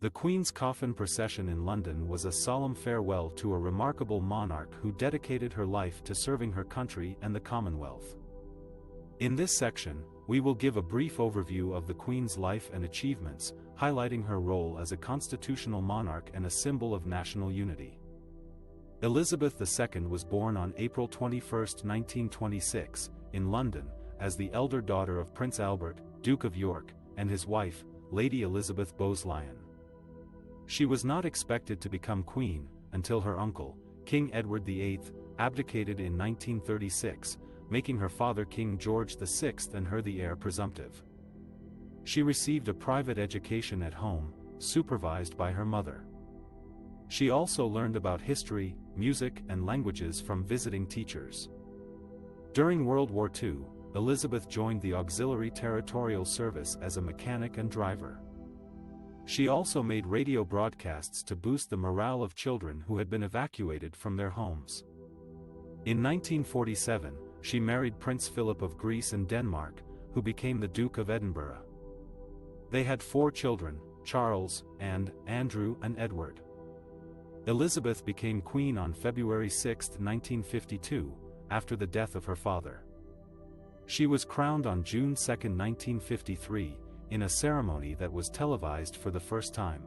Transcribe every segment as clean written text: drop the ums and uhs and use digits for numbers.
The Queen's Coffin Procession in London was a solemn farewell to a remarkable monarch who dedicated her life to serving her country and the Commonwealth. In this section, we will give a brief overview of the Queen's life and achievements, highlighting her role as a constitutional monarch and a symbol of national unity. Elizabeth II was born on April 21, 1926, in London, as the elder daughter of Prince Albert, Duke of York, and his wife, Lady Elizabeth Bowes-Lyon. She was not expected to become queen until her uncle, King Edward VIII, abdicated in 1936, making her father King George VI and her the heir presumptive. She received a private education at home, supervised by her mother. She also learned about history, music, and languages from visiting teachers. During World War II, Elizabeth joined the Auxiliary Territorial Service as a mechanic and driver. She also made radio broadcasts to boost the morale of children who had been evacuated from their homes. In 1947, she married Prince Philip of Greece and Denmark, who became the Duke of Edinburgh. They had 4 children, Charles, Andrew and Edward. Elizabeth became queen on February 6, 1952, after the death of her father. She was crowned on June 2, 1953, in a ceremony that was televised for the first time.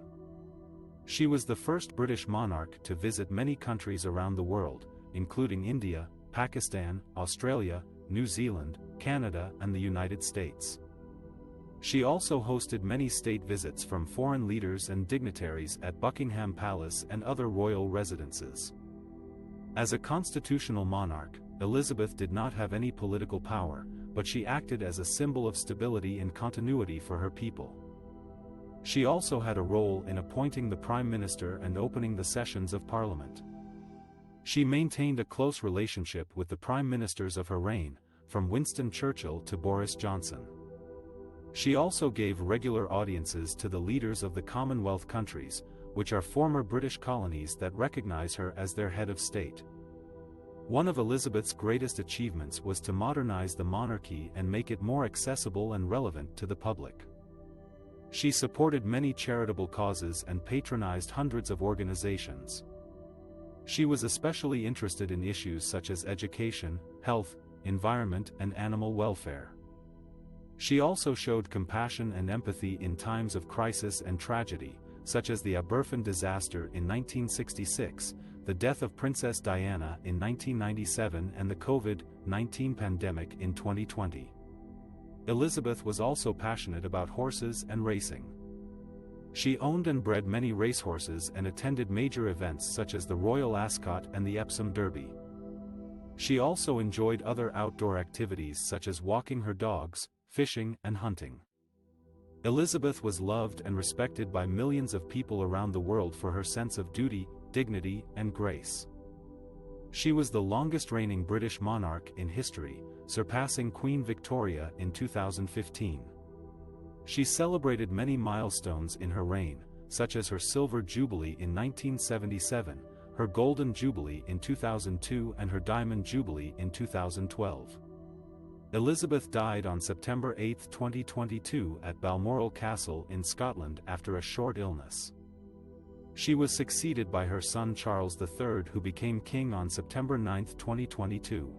She was the first British monarch to visit many countries around the world, including India, Pakistan, Australia, New Zealand, Canada, and the United States. She also hosted many state visits from foreign leaders and dignitaries at Buckingham Palace and other royal residences. As a constitutional monarch, Elizabeth did not have any political power, but she acted as a symbol of stability and continuity for her people. She also had a role in appointing the Prime Minister and opening the sessions of Parliament. She maintained a close relationship with the Prime Ministers of her reign, from Winston Churchill to Boris Johnson. She also gave regular audiences to the leaders of the Commonwealth countries, which are former British colonies that recognize her as their head of state. One of Elizabeth's greatest achievements was to modernize the monarchy and make it more accessible and relevant to the public. She supported many charitable causes and patronized hundreds of organizations. She was especially interested in issues such as education, health, environment, and animal welfare. She also showed compassion and empathy in times of crisis and tragedy, such as the Aberfan disaster in 1966, the death of Princess Diana in 1997 and the COVID-19 pandemic in 2020. Elizabeth was also passionate about horses and racing. She owned and bred many racehorses and attended major events such as the Royal Ascot and the Epsom Derby. She also enjoyed other outdoor activities such as walking her dogs, fishing, and hunting. Elizabeth was loved and respected by millions of people around the world for her sense of duty, dignity, and grace. She was the longest-reigning British monarch in history, surpassing Queen Victoria in 2015. She celebrated many milestones in her reign, such as her Silver Jubilee in 1977, her Golden Jubilee in 2002 and her Diamond Jubilee in 2012. Elizabeth died on September 8, 2022 at Balmoral Castle in Scotland after a short illness. She was succeeded by her son Charles III, who became king on September 9, 2022.